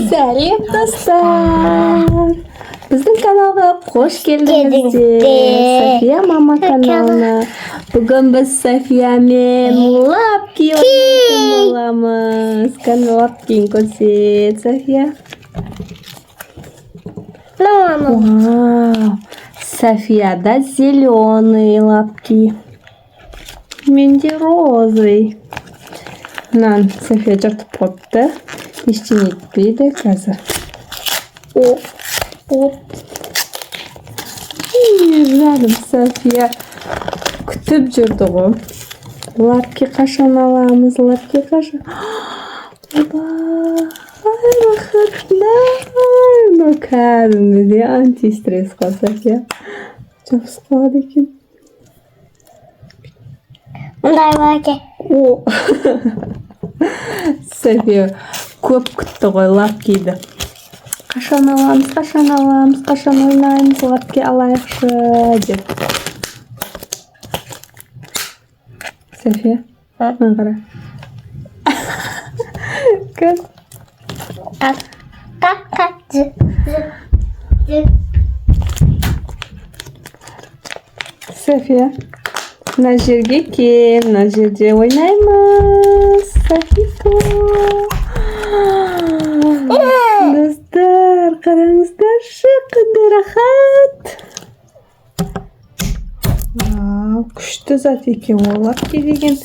Сәлем достар. Біздің каналға қош келдіңіздер. София мама каналына. Бүгін біз Софиямен лапки ойнайтын боламыз. Қане лапкиін көрсет, София. Вау. Софияда зеленый лапки. Менде розовый. Нан София жыртып қойыпты. Ештеңе етпейді қазір. Оп. Жалым София күтіп жүрді ғой. Лапки қашан аламыз? Лапки қашан? Ну кәдімгідей антистресс қой София. Жақсы қалады екен. Мұндай лапки. О. София көп күтті ғой лапкиді. Қашан аламыз, қашан ойнаймыз, лапки алайықшы деп. София, маған қара. Кәз. София, мына жерге кел, мына жерде ойнаймыз. Софика. Достар, қараңыздаршы, қандай рахат. Күшті зат екен ол лапки деген.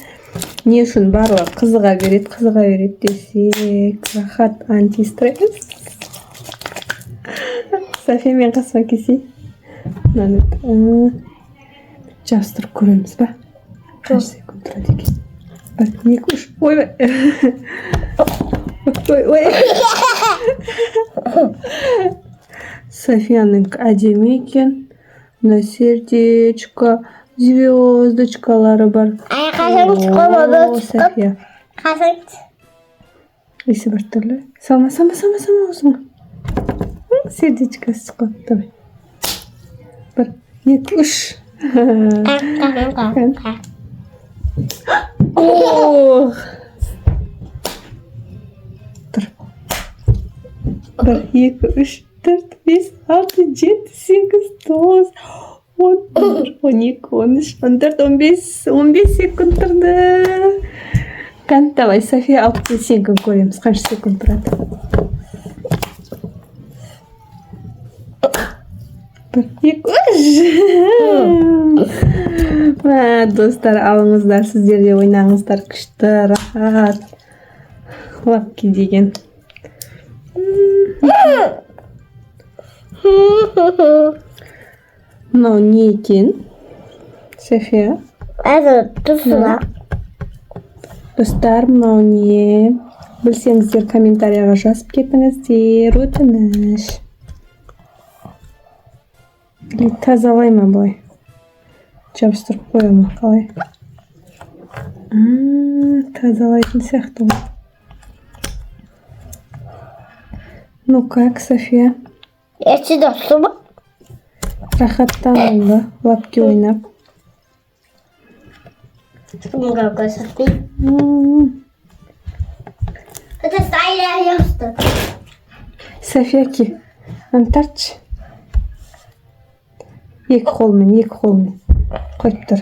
Не үшін барлығы қызыға береді десек. Рахат, антистресс. София мен қасыма келсей. Жабыстырып көреміз ба? Қанша секунд тұрады екен? Бір, екі, үш. Ойбай. Ой. Софияның әдемі екен. Мына сердечко, звездочкалары бар. Қашан шыққым София. Қашан? Есі бір түрлі. Салма осыңа. Сердечко шыққан. Давай. Бір, екі, үш. Ох. Тұр. 1, 2, 3, 4, 5, 6, 7, 8, 9, 10, 12, 13, 14, 15 секунд тұрды. Қант, давай, София, 6 секунд көреміз. Қанша секунд тұрады? 1, 2, 3. Достар, алыңыздар, сіздер де ойнаңыздар. Күшті, рахат. Лапки деген. Мынау не екен? София? Достар, мынау не? Білсеңіздер комментарияға жазып кетіңіздер. Өтініш. Тазалай ма былай? Жабыстырып қоя ма қалай? Тазалайтын сияқты ғой. Ну как, София? Есі досы ба? Рахаттан олды, лапки ойнап. Мұнға көсіртпей. Это стайля ёсты. София, ке, тартшы. Екі қолмен. Қойып тұр.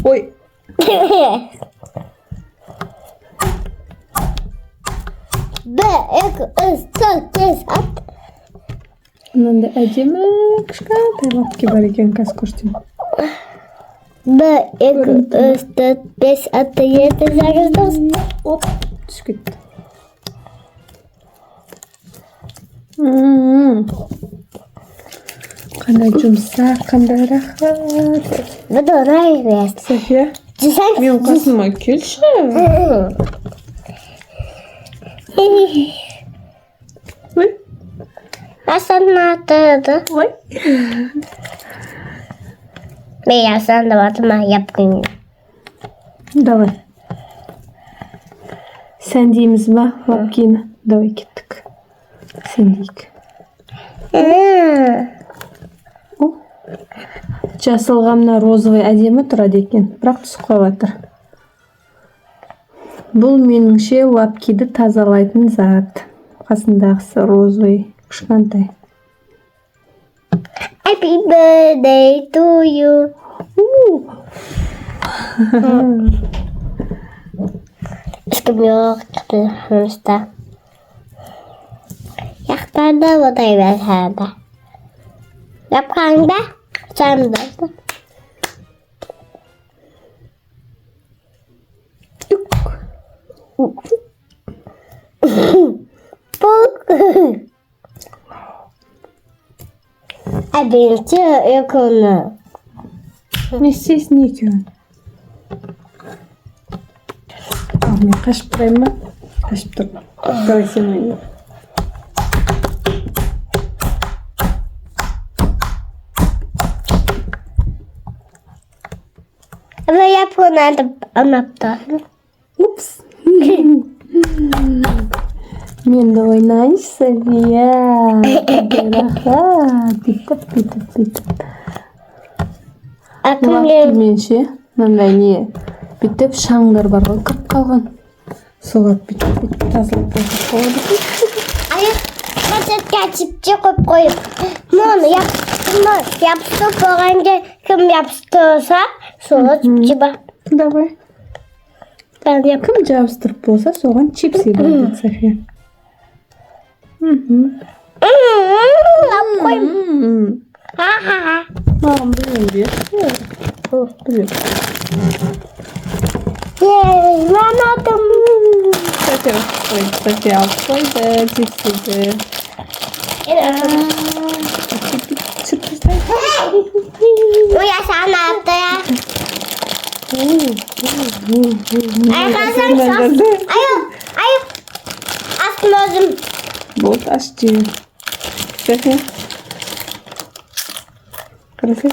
Ой. Мынандай әдемі кішкентай лапки бар екен, қазір көрсетейін. 1, 2, 3, 4, 5, 6, 7, 8, 9. Оп, түсіп кетті. Қандай жұмсақ, қандай рахат. Бұды орай берді. София, мен қасыма келші. Ой. Асанатыды. Ой. Мен асанды батыма япқын. Давай. Сәндейміз ба лапкині? Давай кеттік. Сендейік. О, жасылға мына розовый әдемі тұрады екен, бірақ түсіп қалыватыр. Бұл меніңше лапкиді тазалайтын зат. Қасындағысы розовый, кішкентай. Happy birthday to you. Ешкім жоқ, жұмыста. Яқтарда одай бәсәрді. Япқаңда, сандарды. Әбенші өкіні. Не істейсің екеуін? Ал, мен қашып тұрайын ба? Қашып тұр. Давай сен ойна. Ama yapılan anahtar. Упс. Мен де ойнайын, София. Рахат. Бүйтіп. Мен ше, мынандай не, бүйтіп шаңдар бар ғой, кіріп қалған. Соғат бүйтіп тазалап болады. Аяқ қасетке чипче қойып. Мұны yapıştırıp оғанға кім yapıştırса, соға чипче бар. Давай. Кім жабыстырып болса, соған чипсы бар, София. Алып қойым. Маған білем бе? Білем. Мен атым. София алып қойды, чипсыды. Сюрприздей. Уя сана атты. Айы. Астым өзім. Болды, аш жейін. София. Қарасай.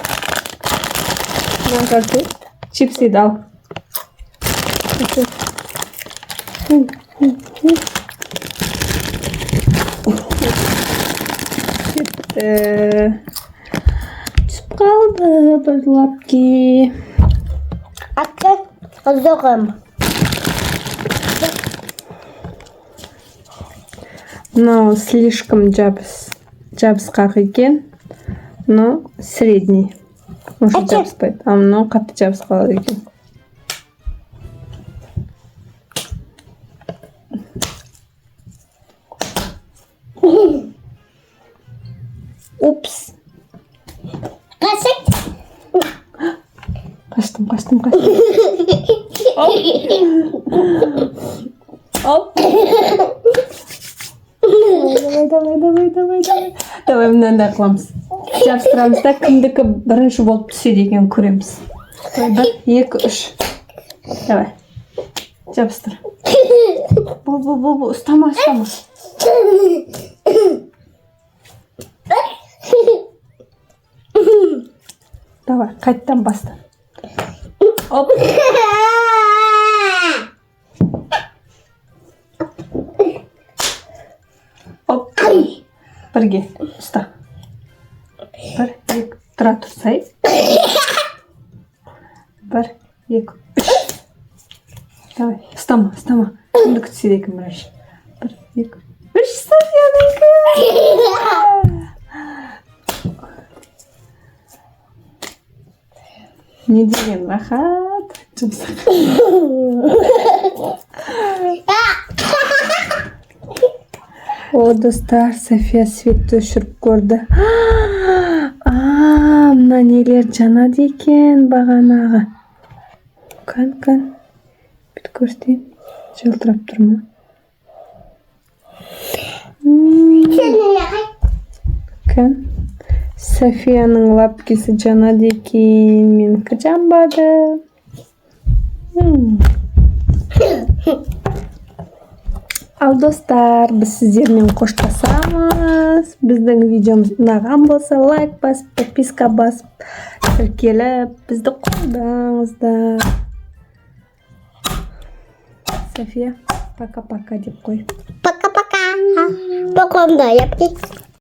Маған қарасай. Чипсыды ал. Түсіп қалды бір лапки. Атты ұзығым. Мынау слишком жабысқақ екен. Мынау средний. Может жабыспайды. А мынау қатты жабысқалады екен. Упс. Қаштым. Оп. Давай мынандай қыламыз. Жабыстырамыз да кімдікі бірінші болып түседі екен көреміз. 1, 2, 3. Давай. Жабыстыр. Бұл, ұстама. Давай, қайттан басты. Оп. Оп. Бірге, ұста. 1, 2, тұра тұрсай. 1, 2, 3. Давай, ұстама. Кімді күтседі екен бірінші. 1, 2, 3. Софиянікі. Не деген рахат. Жұмсақ. О, достар, София светті өшіріп көрді. Мына нелер жанады екен бағанағы. Кән. Бүт көрсетейін. Жылтырап тұр ма? Кән. Софияның лапкесі жанады екен. Менікі жанбады. Ал достар, біз сіздермен қоштасамыз. Біздің видеомыз ұнаған болса, лайк басып, подписка басып, тіркеліп, бізді қолдаңыздар. София, пока-пока деп қой. Пока-пока. Bakalım da yapayım.